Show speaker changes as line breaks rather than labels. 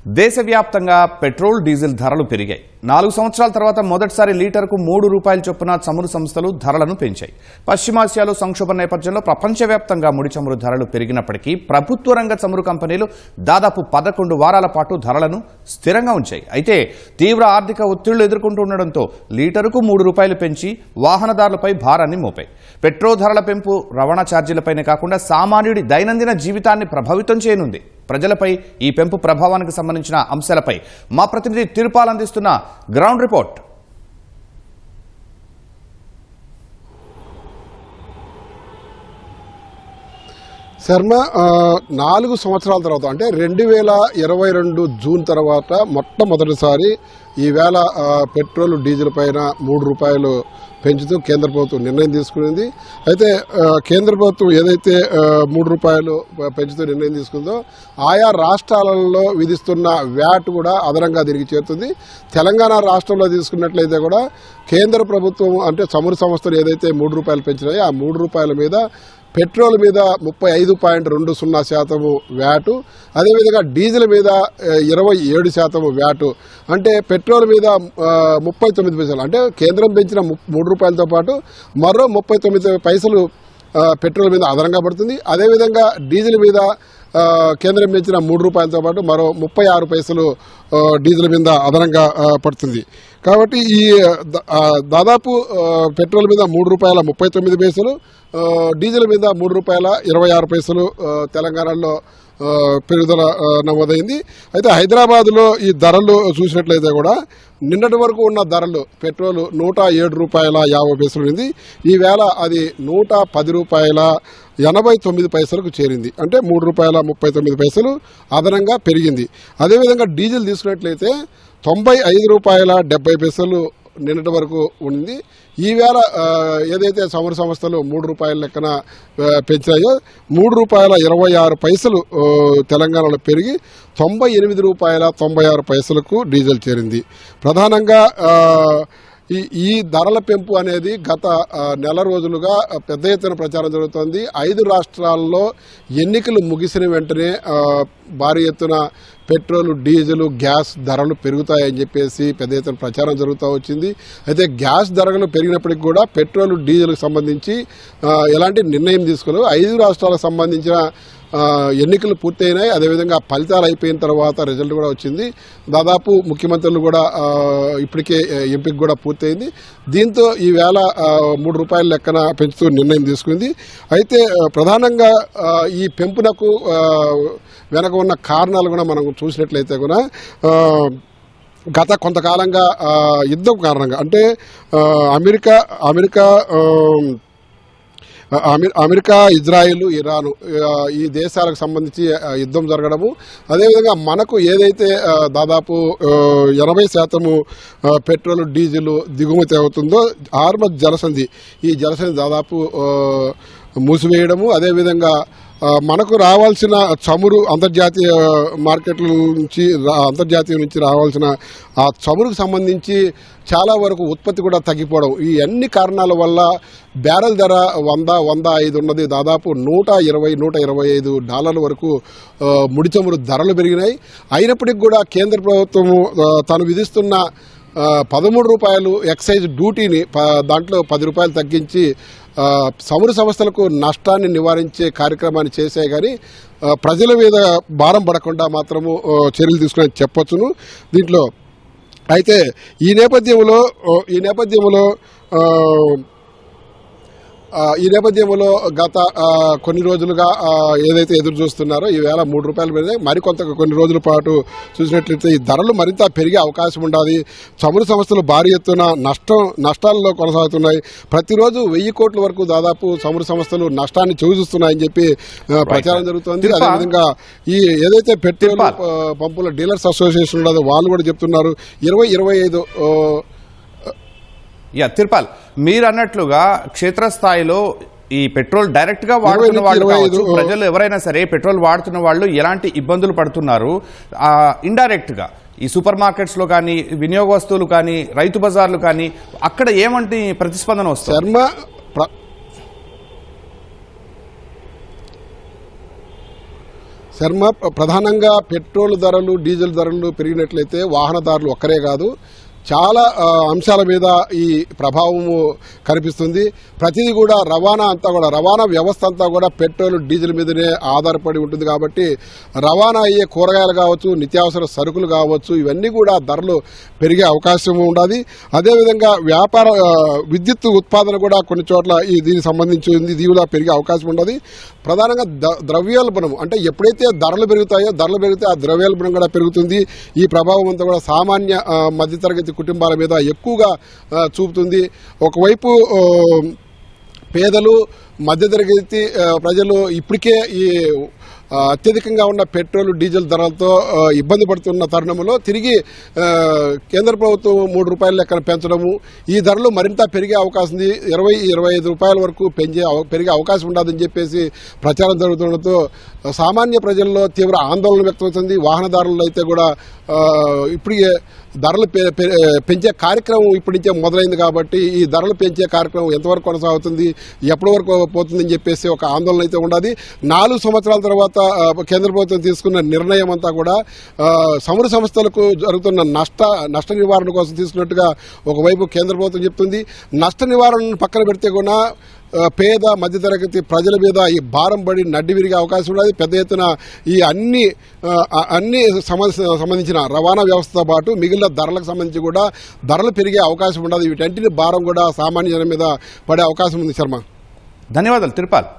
దేశవ్యాప్తంగా petrol diesel ధరలు పెరిగాయి. 4 సంవత్సరాల తర్వాత మొదటిసారి లీటర్కు ₹3 చొప్పున చమురు సంస్థలు ధరలను పెంచాయి. పశ్చిమాసియాలో సంక్షోభం నేపథ్యంలో ప్రపంచవ్యాప్తంగా ముడి చమురు ధరలు పెరిగినప్పటికీ ప్రభుత్వ రంగ చమురు కంపెనీలు దాదాపు 11 వారాల పాటు ధరలను స్థిరంగా ఉంచాయి. అయితే తీవ్ర ఆర్థిక ఒత్తిళ్లు ఎదుర్కొంటుండటంతో లీటరుకు ₹3 పెంచి వాహనదారులపై భారాన్ని మోపాయి. పెట్రోల్ ధరల పెంపు రవాణా ఛార్జీలపైనే కాకుండా సామాన్యుడి దైనందిన జీవితాన్ని ప్రభావితం చేయనుంది. ప్రజలపై ఈ పెంపు ప్రభావానికి సంబంధించిన అంశాలపై మా ప్రతినిధి తిరుపాల్ అందిస్తున్న గ్రౌండ్ రిపోర్ట్.
శర్మ, 4 సంవత్సరాల తర్వాత అంటే 2022 జూన్ తర్వాత మొట్టమొదటిసారి ఈవేళ పెట్రోల్ డీజిల్ పైన ₹3 పెంచుతూ కేంద్ర ప్రభుత్వం నిర్ణయం తీసుకునింది. అయితే కేంద్ర ప్రభుత్వం ఏదైతే ₹3 పెంచుతూ నిర్ణయం తీసుకుందో ఆయా రాష్ట్రాలలో విధిస్తున్న వ్యాట్ కూడా అదనంగా తిరిగి చేరుతుంది. తెలంగాణ రాష్ట్రంలో తీసుకున్నట్లయితే కూడా కేంద్ర ప్రభుత్వం అంటే చమురు సంస్థలు ఏదైతే ₹3 పెంచినాయో ఆ ₹3 మీద పెట్రోల్ మీద 35.20% వ్యాటు, అదేవిధంగా డీజిల్ మీద 27% వ్యాటు. అంటే పెట్రోల్ మీద 39 పైసలు, అంటే కేంద్రం పెంచిన ₹3 పాటు మరో 39 పైసలు పెట్రోల్ మీద అదనంగా పడుతుంది. అదేవిధంగా డీజిల్ మీద కేంద్రం పెంచిన ₹3 పాటు మరో 36 పైసలు డీజిల్ మీద అదనంగా పడుతుంది. కాబట్టి ఈ దాదాపు పెట్రోల్ మీద ₹3.39, డీజిల్ మీద ₹3.26 తెలంగాణలో పెరుగుదల నమోదైంది. అయితే హైదరాబాద్లో ఈ ధరలు చూసినట్లయితే కూడా నిన్నటి వరకు ఉన్న ధరలు పెట్రోల్ ₹107.50 ఉంది. ఈవేళ అది ₹110.89 చేరింది. అంటే ₹3.39 అదనంగా పెరిగింది. అదేవిధంగా డీజిల్ తీసుకున్నట్లయితే ₹95.70 నిన్నటి వరకు ఉంది. ఈవేళ ఏదైతే చమురు సంస్థలు ₹3 లెక్కన పెంచాయో ₹3.26 తెలంగాణలో పెరిగి ₹98.96 డీజిల్ చేరింది. ప్రధానంగా ఈ ధరల పెంపు అనేది గత నెల రోజులుగా పెద్ద ఎత్తున ప్రచారం జరుగుతోంది. 5 రాష్ట్రాల్లో ఎన్నికలు ముగిసిన వెంటనే భారీ ఎత్తున పెట్రోల్, డీజిల్, గ్యాస్ ధరలు పెరుగుతాయని చెప్పేసి పెద్ద ఎత్తున ప్రచారం జరుగుతూ వచ్చింది. అయితే గ్యాస్ ధరలు పెరిగినప్పటికీ కూడా పెట్రోల్, డీజిల్కి సంబంధించి ఎలాంటి నిర్ణయం తీసుకోలేదు. 5 రాష్ట్రాలకు సంబంధించిన ఎన్నికలు పూర్తయినాయి. అదేవిధంగా ఫలితాలు అయిపోయిన తర్వాత రిజల్ట్ కూడా వచ్చింది. దాదాపు ముఖ్యమంత్రులు కూడా ఇప్పటికే ఎంపిక కూడా పూర్తయింది. దీంతో ఈవేళ ₹3 లెక్కన పెంచుతూ నిర్ణయం తీసుకుంది. అయితే ప్రధానంగా ఈ పెంపునకు వెనక ఉన్న కారణాలు కూడా మనం చూసినట్లయితే కూడా గత కొంతకాలంగా యుద్ధం కారణంగా, అంటే అమెరికా, ఇజ్రాయిల్, ఇరాన్ ఈ దేశాలకు సంబంధించి యుద్ధం జరగడము, అదేవిధంగా మనకు ఏదైతే దాదాపు 80% పెట్రోల్, డీజిల్ దిగుమతి అవుతుందో హార్మజ్ జలసంధి, ఈ జలసంధి దాదాపు మూసివేయడము, అదేవిధంగా మనకు రావాల్సిన చమురు అంతర్జాతీయ మార్కెట్ల నుంచి రావాల్సిన ఆ చమురుకు సంబంధించి చాలా వరకు ఉత్పత్తి కూడా తగ్గిపోవడం, ఈ అన్ని కారణాల వల్ల బ్యారెల్ ధర 100-105 ఉన్నది దాదాపు $120-125 వరకు ముడి చమురు ధరలు పెరిగినాయి. అయినప్పటికీ కూడా కేంద్ర ప్రభుత్వము తాను విధిస్తున్న ₹13 ఎక్సైజ్ డ్యూటీని దాంట్లో ₹10 తగ్గించి చమురు సంస్థలకు నష్టాన్ని నివారించే కార్యక్రమాన్ని చేసే కానీ ప్రజల మీద భారం పడకుండా మాత్రము చర్యలు తీసుకుని చెప్పొచ్చును దీంట్లో. అయితే ఈ నేపథ్యంలో గత కొన్ని రోజులుగా ఏదైతే ఎదురు చూస్తున్నారో ఈవేళ ₹3 మీద కొన్ని రోజుల పాటు చూసినట్లయితే ఈ ధరలు మరింత పెరిగే అవకాశం ఉండాలి. చమురు సంస్థలు భారీ ఎత్తున నష్టాల్లో కొనసాగుతున్నాయి. ప్రతిరోజు 1000 కోట్ల వరకు దాదాపు చమురు సంస్థలు నష్టాన్ని చూస్తున్నాయని చెప్పి ప్రచారం జరుగుతోంది. అదేవిధంగా ఈ ఏదైతే పెట్రోల్ పంపుల డీలర్స్ అసోసియేషన్ ఉన్నదో వాళ్ళు కూడా చెప్తున్నారు 20-25
తిరుపాల్, మీరు అన్నట్లుగా క్షేత్రస్థాయిలో ఈ పెట్రోల్ డైరెక్ట్ గా వాడుతున్న వాళ్ళు ప్రజలు ఎవరైనా సరే పెట్రోల్ వాడుతున్న వాళ్ళు ఎలాంటి ఇబ్బందులు పడుతున్నారు, ఇండైరెక్ట్ గా ఈ సూపర్ మార్కెట్స్ లో కానీ, వినియోగ వస్తువులు కానీ, రైతు బజార్లు కానీ అక్కడ ఏమంటే ప్రతిస్పందన వస్తుంది?
శర్మ, ప్రధానంగా పెట్రోల్ ధరలు డీజిల్ ధరలు పెరిగినట్లయితే వాహనదారులు ఒక్కరే కాదు చాలా అంశాల మీద ఈ ప్రభావము కనిపిస్తుంది. ప్రతిదీ కూడా రవాణా వ్యవస్థ అంతా కూడా పెట్రోల్ డీజిల్ మీదనే ఆధారపడి ఉంటుంది. కాబట్టి రవాణా అయ్యే కూరగాయలు కావచ్చు, నిత్యావసర సరుకులు కావచ్చు, ఇవన్నీ కూడా ధరలు పెరిగే అవకాశం ఉండాలి. అదేవిధంగా విద్యుత్ ఉత్పాదన కూడా కొన్ని చోట్ల దీనికి సంబంధించింది దీవులా పెరిగే అవకాశం ఉండదు. ప్రధానంగా ద్రవ్యోల్బణం అంటే ఎప్పుడైతే ధరలు పెరిగితే ఆ ద్రవ్యోల్బణం కూడా పెరుగుతుంది. ఈ ప్రభావం అంతా కూడా సామాన్య మధ్యతరగతి కుటుంబాల మీద ఎక్కువగా చూపుతుంది. ఒకవైపు పేదలు మధ్యతరగతి ప్రజలు ఇప్పటికే ఈ అత్యధికంగా ఉన్న పెట్రోల్ డీజిల్ ధరలతో ఇబ్బంది పడుతున్న తరుణంలో తిరిగి కేంద్ర ప్రభుత్వం 3 రూపాయల లెక్కన పెంచడము, ఈ ధరలు మరింత పెరిగే అవకాశం ఉంది. 20-25 రూపాయల వరకు పెరిగే అవకాశం ఉండదని చెప్పేసి ప్రచారం జరుగుతుండటంతో సామాన్య ప్రజల్లో తీవ్ర ఆందోళన వ్యక్తమవుతుంది. వాహనదారులు అయితే కూడా ఇప్పటికే ధరలు పెంచే కార్యక్రమం ఇప్పటి నుంచే మొదలైంది. కాబట్టి ఈ ధరలు పెంచే కార్యక్రమం ఎంతవరకు కొనసాగుతుంది, ఎప్పటి వరకు పోతుందని చెప్పేసి ఒక ఆందోళన అయితే ఉండదు. 4 సంవత్సరాల తర్వాత కేంద్ర ప్రభుత్వం తీసుకున్న నిర్ణయం అంతా కూడా చమురు సంస్థలకు జరుగుతున్న నష్ట నివారణ కోసం తీసుకున్నట్టుగా ఒకవైపు కేంద్ర ప్రభుత్వం చెప్తుంది. నష్ట నివారణను పక్కన పెడితే కూడా పేద మధ్యతరగతి ప్రజల మీద ఈ భారం పడి నడ్డి విరిగే అవకాశం ఉన్నది. పెద్ద ఎత్తున ఈ అన్ని సంబంధించిన రవాణా వ్యవస్థతో పాటు మిగిలిన ధరలకు సంబంధించి కూడా ధరలు పెరిగే అవకాశం ఉండదు. వీటంటిని భారం కూడా సామాన్య జనం మీద పడే అవకాశం ఉంది. శర్మ,
ధన్యవాదాలు తిరుపాల్.